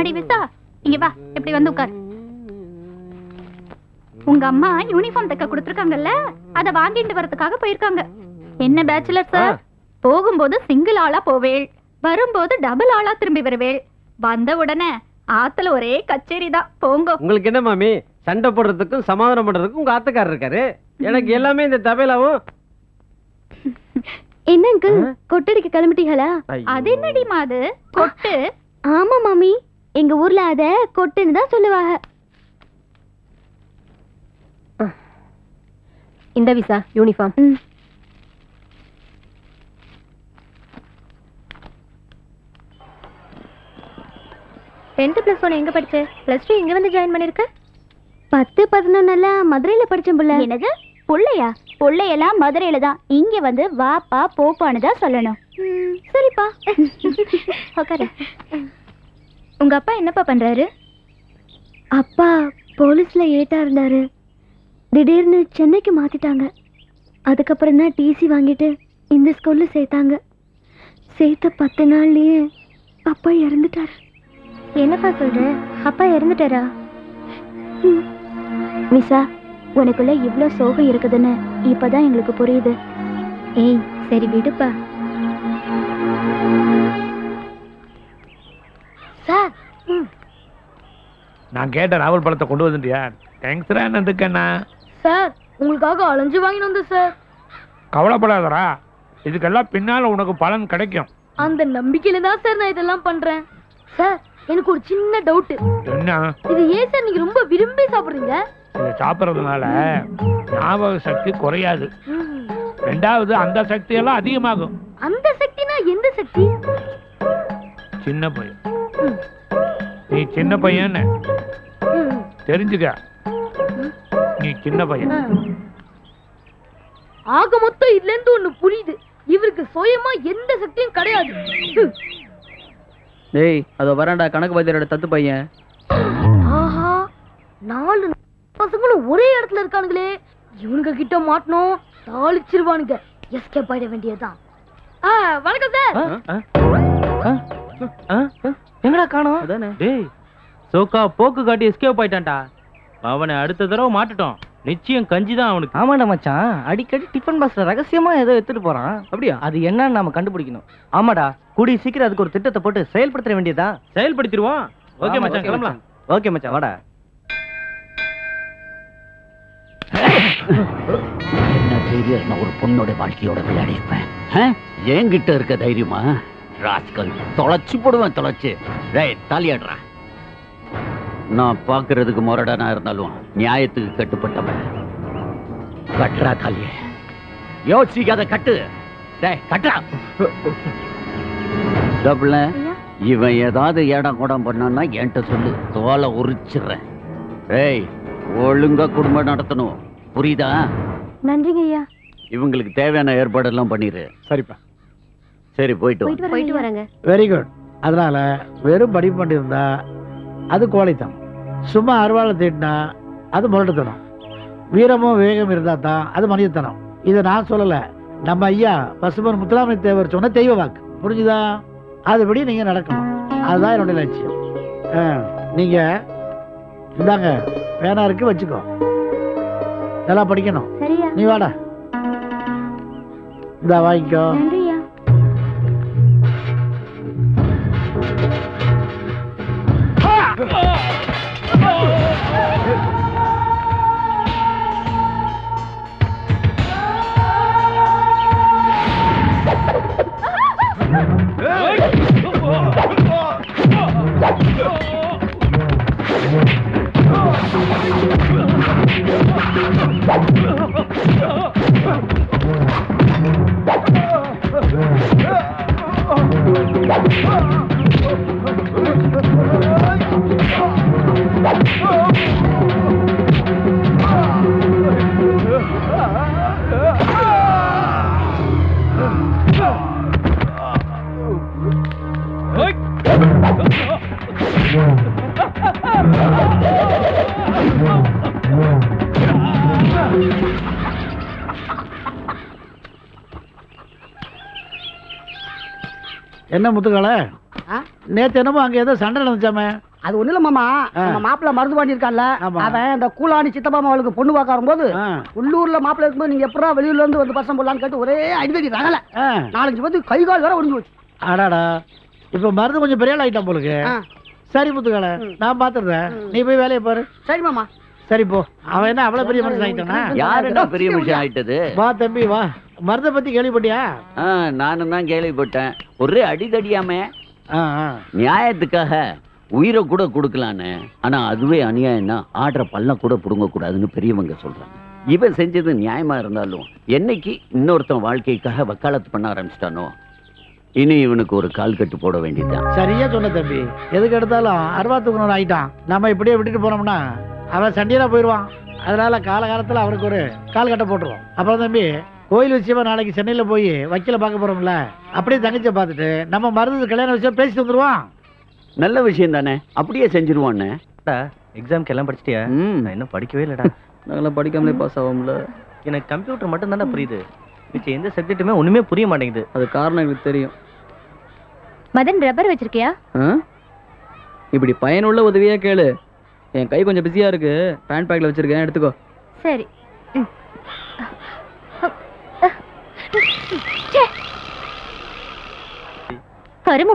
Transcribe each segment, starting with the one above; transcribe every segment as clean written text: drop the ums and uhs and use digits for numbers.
அம்மாடி விசா, இங்க வா, இப்படி வந்து உட்கார். உங்க அம்மா யூனிஃபார்ம் தைக்க கொடுத்துருக்காங்கல்ல, அத வாங்கிட்டு வரதுக்காக போயிருக்காங்க. என்ன பேச்சுலர் சார், போகும்போது சிங்கிள் ஆளா போவேள், வரும்போது டபுள் ஆளா திரும்பி வருவேள். வந்த உடனே ஆத்துல ஒரே கச்சேரி தான். போங்க. உங்களுக்கு என்ன மாமி, சண்டை போடுறதுக்கும் சமாதானம் பண்றதுக்கும் உங்க ஆத்துக்காரர் இருக்காரு. எனக்கு எல்லாமே இந்த தபேலாவும். என்ன அங்கிள், கொட்டடிக்கு கிளம்பிட்டீங்களா? அது என்னடி மாது கொட்டு? ஆமா மாமி, எங்க ஊர்ல அத கொட்டுன்னு தான் சொல்லுவாங்க. இந்த விசா யூனிஃபார்ம். 10th + 1 எங்க படிச்ச? +2 எங்க வந்து ஜாயின் பண்ணிருக்க? 10, 11 எல்லாம் மதுரையில படிச்சேன் புள்ள. என்னது புள்ளையா? புள்ளையெல்லாம் மதுரையில தான். இங்க வந்து வாப்பா போப்பான்னு தான் சொல்லணும். சரிப்பா. உட்காரு. உங்க அப்பா என்னப்பா பண்றாரு? அப்பா போலீஸ்ல ஏட்டா இருந்தாரு. திடீர்னு சென்னைக்கு மாத்திட்டாங்க. அதுக்கப்புறம் தான் டிசி வாங்கிட்டு இந்த ஸ்கூல்ல சேர்த்தாங்க. சேர்த்த 10 நாள்லயே அப்பா இறந்துட்டாரு. என்னப்பா சொல்ற? அப்பா இறந்துட்டாரா? விசா, உனக்குள்ள இவ்ளோ சோகம் இருக்குதுன்னு இப்பதான் எங்களுக்கு புரியுது. ஏய் சரி விடுப்பா. சார், நான் கேட்ட நாவல் பழத்தை கொண்டு வந்துட்டியா? தேங்க்ஸ்ரா நந்துக்கண்ணா. சார் உங்களுக்காக அலைஞ்சு வாங்கிட்டு வந்தேன் சார். கவலைப்படாதரா, இதுக்கெல்லாம் பின்னால உனக்கு பலன் கிடைக்கும். அந்த நம்பிக்கையில தான் சார் நான் இதெல்லாம் பண்றேன். சார் எனக்கு ஒரு சின்ன டவுட். என்ன? இது ஏன் சார் நீங்க ரொம்ப விரும்பி சாப்பிடுறீங்க? இதை சாப்பிட்றதுனால ஞாபக சக்தி குறையாது. ரெண்டாவது அந்த சக்தி எல்லாம் அதிகமாகும். அந்த சக்தினா எந்த சக்தி? சின்ன பையன், நீ சின்ன பையன் தெரிஞ்சுக்க. நீ சின்ன பையன். ஆக மொத்தம் இதுல இருந்து ஒண்ணு புரியுது, இவருக்கு சுயமா எந்த சக்தியும் கிடையாது. டேய், அதோ வரான்டா கணக்கு பாத்தியாரோட தத்து பையன். ஆஹா, 4 பசங்களும் ஒரே இடத்துல இருக்கானுங்களே. இவனுங்க கிட்ட மாட்டணும், தாளிச்சிருவானுங்க. எஸ்கேப் ஆயிட வேண்டியதுதான். வணக்கம் சார். எங்கடா காணோம்? டேய், சோக்கா போக்கு காட்டி எஸ்கேப் ஆயிட்டான்டா. அவனை அடுத்த தடவை மாட்டுட்டோம். நிச்சயம் கஞ்சி தான் அவனுக்கு. ஆமாடா மச்சான், அடிக்கடி டிஃபன் பாக்ஸ்ல ரகசியமா ஏதோ எடுத்துட்டு போறான். அப்படியா? அது என்னன்னு நாம கண்டுபிடிக்கணும். ஆமாடா, கூடி சீக்கிரம் அதுக்கு ஒரு திட்டத்தை போட்டு செயல்படுத்த வேண்டியதா. செயல்படுத்திடுவோம். ஓகே மச்சான், கிளம்பலாம். ஓகே மச்சான், வாடா. என்ன தைரியம் நான் ஒரு பொண்ணோட வாழ்க்கையோட விளையாடி இருப்பேன். என்கிட்ட இருக்க தைரியமா? ராஸ்கல், தொலைச்சு போடுவேன், தொலைச்சு. டேய் தாலியாடுறா. நான் பாக்குறதுக்கு முரடனா இருந்தாலும் நியாயத்துக்கு கட்டுப்பட்டவன். கட்டுறா தாலிய, யோசிக்காத கட்டு. டேய் கட்டுறா. டபுள், இவன் ஏதாவது ஏடம் கூடம் பண்ணான்னா என்கிட்ட சொல்லு, தோலை உரிச்சிடுறேன். ஏய், ஒழுங்கா குடும்பம் நடத்தணும், புரியுதா? நன்றிங்க ஐயா. இவங்களுக்கு தேவையான ஏற்பாடெல்லாம் பண்ணிடு. சரிப்பா. சரி, போயிட்டு வரேங்க. Very good. அதனால வெறும் படிப்பு பண்ணியிருந்தா அது கோழைத்தனம், சும்மா அருவாளை தீட்டினா அது முரட்டுத்தனம், வீரமும் வேகம் இருந்தா தான் அது மனிதத்தனம். இதை நான் சொல்லல, நம்ம ஐயா பசுமன் முத்துராமலிங்க தேவர் சொன்ன தெய்வ வாக்கு. புரிஞ்சுதா? அதுபடி நீங்க நடக்கணும், அதுதான் என்னுடைய லட்சியம். நீங்க இந்தாங்க, பேனா இருக்கு, வச்சுக்கோ. நல்லா படிக்கணும். சரியா? நீ வாடா, இந்தா வாங்கிக்கோ. நன்றியா. என்ன முத்துக்கால, நேத்து என்னமோ அங்க ஏதோ சண்டை நடந்துச்சாமே, அது ஒண்ணு இல்ல மாமா, நம்ம மாப்பிள்ள மருந்து பண்ணிருக்கான்ல, அவன் அந்த கூலாணி சித்தப்பா அவளுக்கு பொண்ணு பார்க்க வரும்போது உள்ளூர்ல மாப்பிள்ள இருக்கும்போது நீங்க எப்படா வெளியூர்ல இருந்து வந்து பசங்க போடலான்னு கேட்டு ஒரே அடிக்கடி ரகல 4-5 பேருக்கு கை கால் வேற ஒடிஞ்சு போச்சு. அடாடா, இப்ப மருந்து கொஞ்சம் பெரிய ஆள் ஆயிட்டான் போலுக்கு. சரி முத்துக்கால, நான் பாத்துறேன், நீ போய் வேலையை பாரு. சரி மாமா. சரி போ. அவன் என்ன அவ்வளவு பெரிய மனுஷன் ஆயிட்டானா? யாருன்னா பெரிய மனுஷன் ஆயிட்டது? வா தம்பி வா. மருந்தை பத்தி கேள்விப்பட்டியா? நானும் தான் கேள்விப்பட்டேன். ஒரே அடிதடியாம நியாயத்துக்காக உயிரை கூட கொடுக்கலான்னு. ஆனா அதுவே அநியாயம்னா ஆடுற பள்ளம் கூட புடுங்க கூடாதுன்னு பெரியவங்க சொல்றாங்க. இவன் செஞ்சது நியாயமா இருந்தாலும் என்னைக்கு இன்னொருத்தன் வாழ்க்கைக்காக வக்காலத்து பண்ண ஆரம்பிச்சிட்டானோ இனி இவனுக்கு ஒரு கால் கட்டு போட வேண்டியதுதான். சரியா சொன்ன தம்பி. எதுக்கு எடுத்தாலும் அருவா தூக்கணும் ஆயிட்டான். நம்ம இப்படியே விட்டுட்டு போனோம்னா அவன் சண்டியரா போயிடுவான். அதனால காலகாலத்துல அவனுக்கு ஒரு கால் கட்ட போட்டுருவோம். அப்புறம் தம்பி, கோயில் விஷயமா நாளைக்கு சென்னையில போய் வக்கீல பார்க்க போறோம்ல, அப்படியே தங்கச்சியை பார்த்துட்டு நம்ம மருந்து கல்யாண விஷயம் பேசிட்டு வந்துருவான். நல்ல விஷயம் தானே, அப்படியே செஞ்சிருவான்னு. எக்ஸாம்க்கு எல்லாம் படிச்சிட்டியா? நான் இன்னும் படிக்கவே இல்லடா. நாங்களாம் படிக்காமலே பாஸ் ஆகும்ல. எனக்கு கம்ப்யூட்டர் மட்டும் தானே புரியுது, மிச்சம் எந்த சப்ஜெக்ட்டுமே ஒண்ணுமே புரிய மாட்டேங்குது. அது காரணம் எனக்கு தெரியும். மதன் ரப்பர் வச்சிருக்கியா? இப்படி பயனுள்ள உதவியா கேளு. என் கை கொஞ்சம் பிஸியா இருக்கு, பேண்ட் பேக்ல வச்சிருக்கேன், எடுத்துக்கோ. சரி.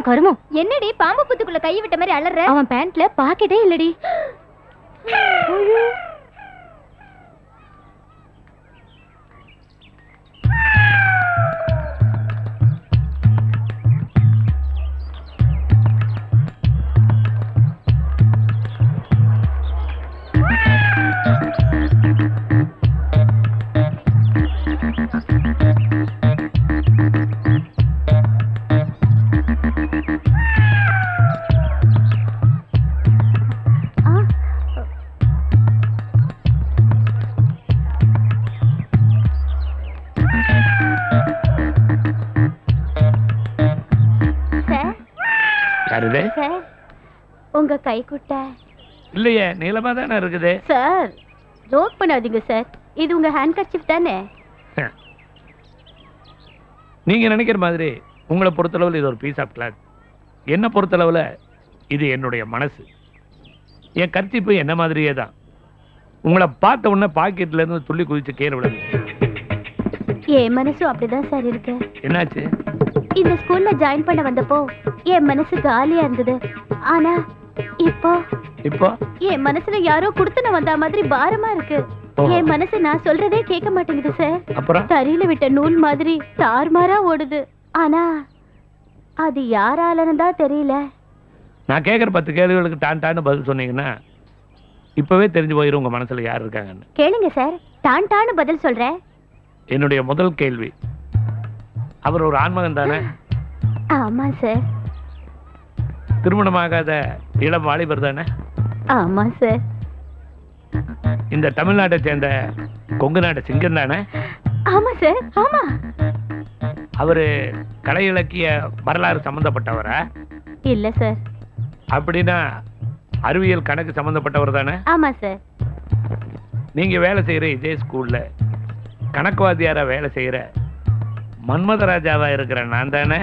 கருமோ என்னடி பாம்பு புத்துக்குள்ள கை விட்ட மாதிரி அலற? அவன் பேண்ட்ல பாக்கெட்டே இல்லடி. உங்க கை குட்டை இல்லையே, நீளமா தானே இருக்குது. சார், ஜோக் பண்ணாதீங்க சார். இது உங்க ஹேண்ட் கர்ச்சீஃப் தானே? நீங்க நினைக்கிற மாதிரி உங்களை பொறுத்தளவில் இது ஒரு பீஸ் ஆஃப் கிளாத். என்ன பொறுத்தளவில் இது என்னுடைய மனசு. என் கர்ச்சீஃப் என்ன மாதிரியே தான். உங்களை பார்த்த உடனே பாக்கெட்ல இருந்து துள்ளி குதிச்சு கீழே விழுது. என் மனசும் அப்படிதான் சார் இருக்கு. என்னாச்சு? இந்த ஸ்கூல்ல ஜாயின் பண்ண வந்தப்போ என் மனசு காலியா இருந்தது. ஆனா இப்போ என் மனசுல யாரோ குடுத்துன வந்த மாதிரி பாரமா இருக்கு. என் மனசு நான் சொல்றதே கேட்க மாட்டேங்குது சார். அப்புறம் தறியில விட்ட நூல் மாதிரி தார்மாரா ஓடுது. ஆனா அது யாராலன்னு தான் தெரியல. நான் கேட்குற 10 கேள்விகளுக்கு டான்னு பதில் சொன்னீங்கன்னா இப்பவே தெரிஞ்சு போயிடும் உங்க மனசுல யார் இருக்காங்கன்னு. கேளுங்க சார், டான்னு பதில் சொல்றேன். என்னுடைய முதல் கேள்வி, அவர் ஒரு ஆண்மகன் தானே? ஆமா சார். திருமணமாகாத இளம் வாலிபர் தானே? ஆமா சார். இந்த தமிழ்நாட்டை சேர்ந்த கொங்கு நாட்டு சிங்கம் தானே? ஆமா சார். ஆமா. அவரு கலை இலக்கிய வரலாறு சம்பந்தப்பட்டவரா? இல்ல சார். அப்படின்னா அறிவியல் கணக்கு சம்பந்தப்பட்டவர் தானே? ஆமா சார். நீங்க வேலை செய்யற இதே ஸ்கூல்ல கணக்குவாதியாரா வேலை செய்யற மன்மதராஜாவா இருக்கிற நான் தானே?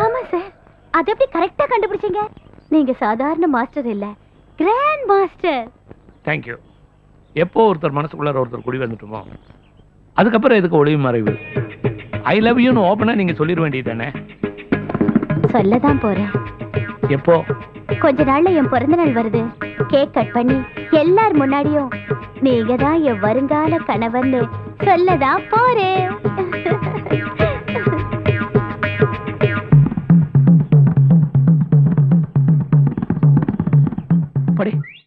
ஆமா சார். அது எப்படி கரெக்டா கண்டுபிடிச்சீங்க? நீங்க சாதாரண மாஸ்டர் இல்ல, கிராண்ட் மாஸ்டர். தேங்க்யூ. எப்போ ஒருத்தர் மனசுக்குள்ளார ஒருத்தர் குடி வந்துட்டுமோ அதுக்கப்புறம் எதுக்கு ஒளிவு மறைவு? ஐ லவ் யூன்னு ஓப்பனா நீங்க சொல்லிட வேண்டியது தானே? சொல்லதான் போறேன். எப்போ? கொஞ்ச நாள்ல என் பிறந்த நாள் வருது. கேக் கட் பண்ணி எல்லார் முன்னாடியும் நீங்க தான் என் வருங்கால கணவன்னு சொல்லதான் போறேன்.